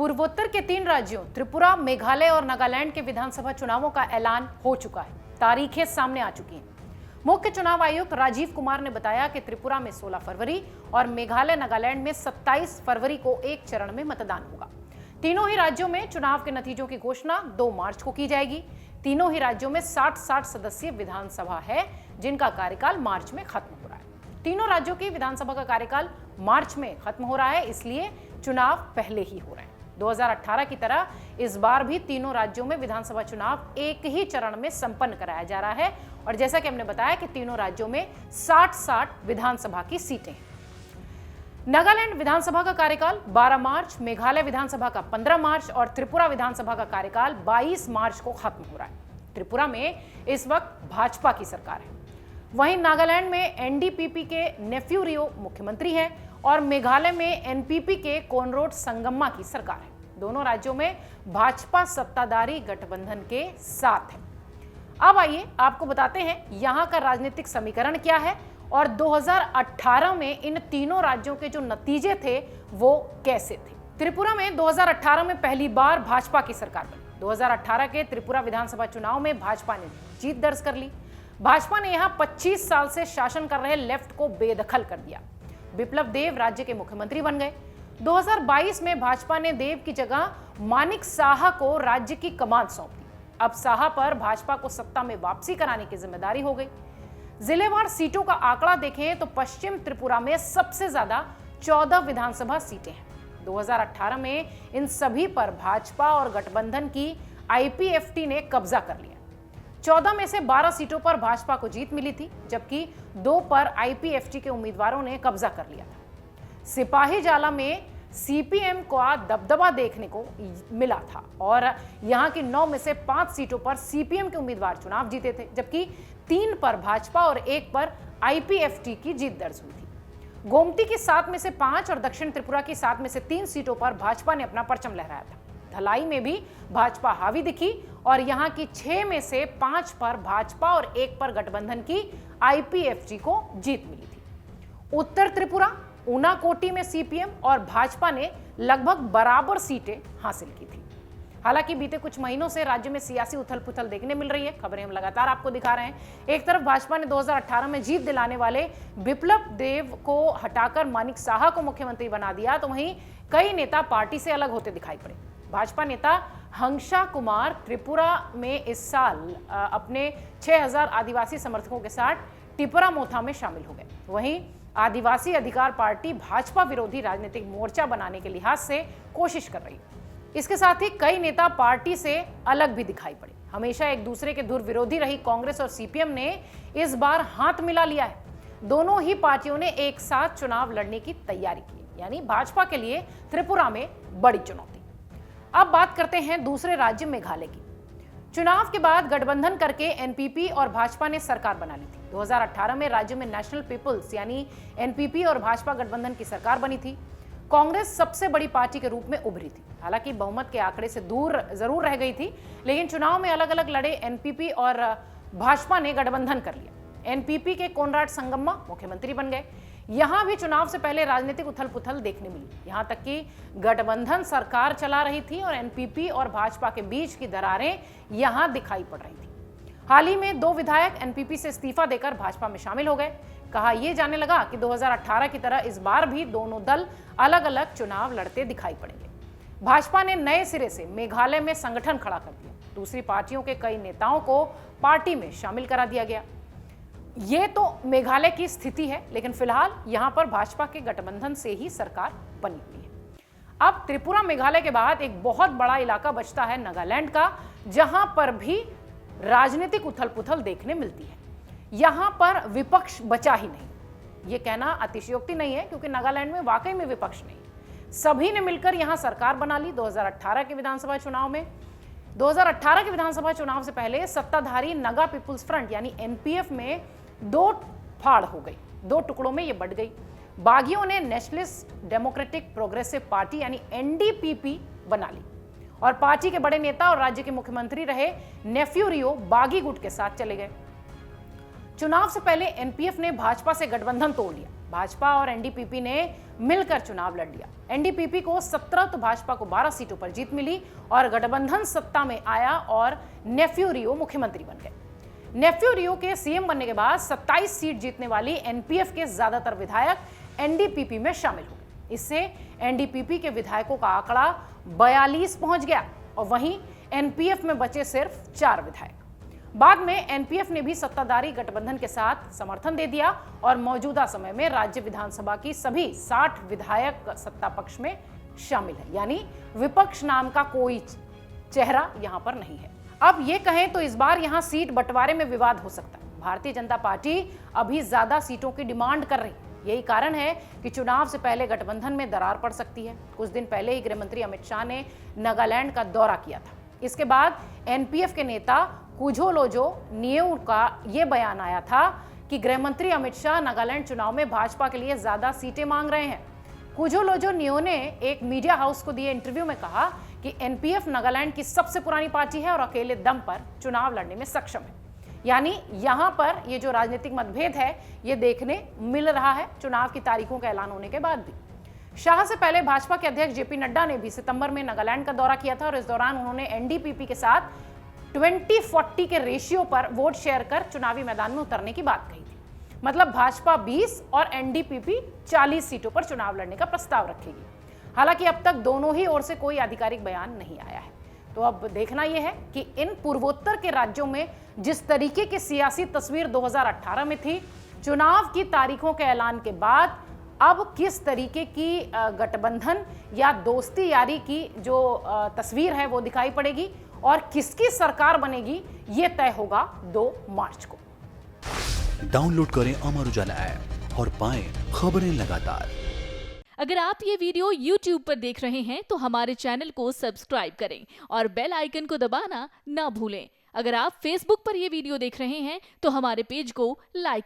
पूर्वोत्तर के 3 राज्यों त्रिपुरा, मेघालय और नागालैंड के विधानसभा चुनावों का ऐलान हो चुका है। तारीखें सामने आ चुकी हैं। मुख्य चुनाव आयुक्त राजीव कुमार ने बताया कि त्रिपुरा में 16 फरवरी और मेघालय नागालैंड में 27 फरवरी को एक चरण में मतदान होगा। तीनों ही राज्यों में चुनाव के नतीजों की घोषणा 2 मार्च को की जाएगी। तीनों ही राज्यों में 60-60 सदस्यीय विधानसभा है, जिनका कार्यकाल मार्च में खत्म हो रहा है। तीनों राज्यों की विधानसभा का कार्यकाल मार्च में खत्म हो रहा है, इसलिए चुनाव पहले ही हो रहे हैं। 2018 की तरह इस बार भी तीनों राज्यों में विधानसभा चुनाव एक ही चरण में संपन्न कराया जा रहा है और जैसा कि हमने बताया कि तीनों राज्यों में 60-60 विधानसभा की सीटें हैं। नागालैंड विधानसभा का कार्यकाल 12 मार्च, मेघालय विधानसभा का 15 मार्च और त्रिपुरा विधानसभा का कार्यकाल 22 मार्च को खत्म हो रहा है। त्रिपुरा में इस वक्त भाजपा की सरकार है। वहीं नागालैंड में एनडीपीपी के नेफ्यू रियो मुख्यमंत्री हैं और मेघालय में एनपीपी के कोनराड संगम्मा की सरकार है। दोनों राज्यों में भाजपा सत्ताधारी गठबंधन के साथ है। अब आइए आपको बताते हैं यहां का राजनीतिक समीकरण क्या है और 2018 में इन तीनों राज्यों के जो नतीजे थे वो कैसे थे। त्रिपुरा में 2018 में पहली बार भाजपा की सरकार बनी। 2018 के त्रिपुरा विधानसभा चुनाव में भाजपा ने जीत दर्ज कर ली। भाजपा ने यहां 25 साल से शासन कर रहे लेफ्ट को बेदखल कर दिया। बिप्लब देव राज्य के मुख्यमंत्री बन गए। 2022 में भाजपा ने देव की जगह मानिक साहा को राज्य की कमान सौंप दी। अब साहा पर भाजपा को सत्ता में वापसी कराने की जिम्मेदारी हो गई। जिलेवार सीटों का आंकड़ा देखें तो पश्चिम त्रिपुरा में सबसे ज्यादा 14 विधानसभा सीटें हैं। 2018 में इन सभी पर भाजपा और गठबंधन की आईपीएफटी ने कब्जा कर लिया। 14 में से 12 सीटों पर भाजपा को जीत मिली थी, जबकि 2 पर आईपीएफटी के उम्मीदवारों ने कब्जा कर लिया था। सिपाही जाला में सीपीएम को दबदबा देखने को मिला था और यहां की 9 में से 5 सीटों पर सीपीएम के उम्मीदवार चुनाव जीते थे, जबकि 3 पर भाजपा और 1 पर आईपीएफटी की जीत दर्ज हुई थी। गोमती की 7 में से 5 और दक्षिण त्रिपुरा की 7 में से 3 सीटों पर भाजपा ने अपना परचम लहराया था। धलाई में भी भाजपा हावी दिखी और यहां की 6 में से 5 पर भाजपा और 1 पर गठबंधन की आईपीएफटी को जीत मिली थी। उत्तर त्रिपुरा, ऊनाकोटी में सीपीएम और भाजपा ने लगभग बराबर सीटें हासिल की थी। हालांकि बीते कुछ महीनों से राज्य में सियासी उथल-पुथल देखने मिल रही है। खबरें हम लगातार आपको दिखा रहे हैं। एक तरफ भाजपा ने 2018 में जीत दिलाने वाले बिप्लब देव को हटाकर मानिक साहा को मुख्यमंत्री बना दिया, तो वहीं कई नेता पार्टी से अलग होते दिखाई पड़े। भाजपा नेता हंसा कुमार त्रिपुरा में इस साल अपने 6000 आदिवासी समर्थकों के साथ टिपरा मोथा में शामिल हो गए। वहीं आदिवासी अधिकार पार्टी भाजपा विरोधी राजनीतिक मोर्चा बनाने के लिहाज से कोशिश कर रही है। इसके साथ ही कई नेता पार्टी से अलग भी दिखाई पड़े। हमेशा एक दूसरे के धुर विरोधी रही कांग्रेस और सीपीएम ने इस बार हाथ मिला लिया है। दोनों ही पार्टियों ने एक साथ चुनाव लड़ने की तैयारी की, यानी भाजपा के लिए त्रिपुरा में बड़ी चुनौती। अब बात करते हैं दूसरे राज्य मेघालय की। चुनाव के बाद गठबंधन करके एनपीपी और भाजपा ने सरकार बना ली थी। 2018 में राज्य में नेशनल पीपल्स यानी एनपीपी और भाजपा गठबंधन की सरकार बनी थी। कांग्रेस सबसे बड़ी पार्टी के रूप में उभरी थी। हालांकि बहुमत के आंकड़े से दूर जरूर रह गई थी, लेकिन चुनाव में अलग अलग लड़े एनपीपी और भाजपा ने गठबंधन कर लिया। एनपीपी के कोनराड संगम्मा मुख्यमंत्री बन गए। यहां भी चुनाव से पहले राजनीतिक उथल-पुथल देखने मिली। यहां तक कि गठबंधन सरकार चला रही थी और एनपीपी और भाजपा के बीच की दरारें यहां दिखाई पड़ रही थी। हाल ही में 2 विधायक एनपीपी से इस्तीफा देकर भाजपा में शामिल हो गए। कहा यह जाने लगा कि 2018 की तरह इस बार भी दोनों दल अलग अलग चुनाव लड़ते दिखाई पड़ेंगे। भाजपा ने नए सिरे से मेघालय में संगठन खड़ा कर दिया। दूसरी पार्टियों के कई नेताओं को पार्टी में शामिल करा दिया गया। ये तो मेघालय की स्थिति है, लेकिन फिलहाल यहां पर भाजपा के गठबंधन से ही सरकार बनी हुई है। अब त्रिपुरा मेघालय के बाद एक बहुत बड़ा इलाका बचता है नागालैंड का, जहां पर भी राजनीतिक उथल-पुथल देखने मिलती है। यहां पर विपक्ष बचा ही नहीं। ये कहना अतिशयोक्ति नहीं है, क्योंकि नागालैंड में वाकई में विपक्ष नहीं। सभी ने मिलकर यहां सरकार बना ली। 2018 के विधानसभा चुनाव में 2018 के विधानसभा चुनाव से पहले सत्ताधारी नगा पीपुल्स फ्रंट यानी एनपीएफ में 2 फाड़ हो गई, 2 टुकड़ों में ये बट गई। बागियों ने नेशनलिस्ट डेमोक्रेटिक प्रोग्रेसिव पार्टी यानी एनडीपीपी बना ली और पार्टी के बड़े नेता और राज्य के मुख्यमंत्री रहे नेफ्यू रियो बागी गुट के साथ चले गए। चुनाव से पहले एनपीएफ ने भाजपा से गठबंधन तोड़ लिया। भाजपा और एनडीपीपी ने मिलकर चुनाव लड़ लिया। एनडीपीपी को 17 तो भाजपा को 12 सीटों पर जीत मिली और गठबंधन सत्ता में आया और नेफ्यू रियो मुख्यमंत्री बन गए। नेफ्यू रियो के सीएम बनने के बाद 27 सीट जीतने वाली एनपीएफ के ज्यादातर विधायक एनडीपीपी में शामिल हो गए। इससे एनडीपीपी के विधायकों का आंकड़ा 42 पहुंच गया और वहीं एनपीएफ में बचे सिर्फ 4 विधायक। बाद में एनपीएफ ने भी सत्ताधारी गठबंधन के साथ समर्थन दे दिया और मौजूदा समय में राज्य विधानसभा की सभी 60 विधायक सत्ता पक्ष में शामिल है, यानी विपक्ष नाम का कोई चेहरा यहां पर नहीं है। अब ये कहें तो इस बार यहां सीट बंटवारे में विवाद हो सकता है। भारतीय जनता पार्टी अभी ज्यादा सीटों की डिमांड कर रही है। यही कारण है कि चुनाव से पहले गठबंधन में दरार पड़ सकती है। कुछ दिन पहले ही गृह मंत्री अमित शाह ने नागालैंड का दौरा किया था। इसके बाद एनपीएफ के नेता कुझोलोजो नियोउ का यह बयान आया था कि गृह मंत्री अमित शाह नागालैंड चुनाव में भाजपा के लिए ज्यादा सीटें मांग रहे हैं। कुझोलोजो नियोउ ने एक मीडिया हाउस को दिए इंटरव्यू में कहा कि एनपीएफ नागालैंड की सबसे पुरानी पार्टी है और अकेले दम पर चुनाव लड़ने में सक्षम है। यानी यहां पर ये जो राजनीतिक मतभेद है ये देखने मिल रहा है चुनाव की तारीखों का ऐलान होने के बाद भी। शाह से पहले भाजपा के अध्यक्ष जेपी नड्डा ने भी सितंबर में नागालैंड का दौरा किया था और इस दौरान उन्होंने एनडीपीपी के साथ 20-40 के रेशियो पर वोट शेयर कर चुनावी मैदान में उतरने की बात कही थी। मतलब भाजपा 20 और एनडीपीपी 40 सीटों पर चुनाव लड़ने का प्रस्ताव रखेगी। हालांकि अब तक दोनों ही ओर से कोई आधिकारिक बयान नहीं आया है। तो अब देखना यह है कि इन पूर्वोत्तर के राज्यों में जिस तरीके की सियासी तस्वीर 2018 में थी, चुनाव की तारीखों के ऐलान के बाद अब किस तरीके की गठबंधन या दोस्ती यारी की जो तस्वीर है वो दिखाई पड़ेगी और किसकी सरकार बनेगी ये तय होगा 2 मार्च को। डाउनलोड करें अमर उजाला ऐप और पाएं खबरें लगातार। अगर आप ये वीडियो YouTube पर देख रहे हैं तो हमारे चैनल को सब्सक्राइब करें और बेल आइकन को दबाना ना भूलें। अगर आप Facebook पर ये वीडियो देख रहे हैं तो हमारे पेज को लाइक करें।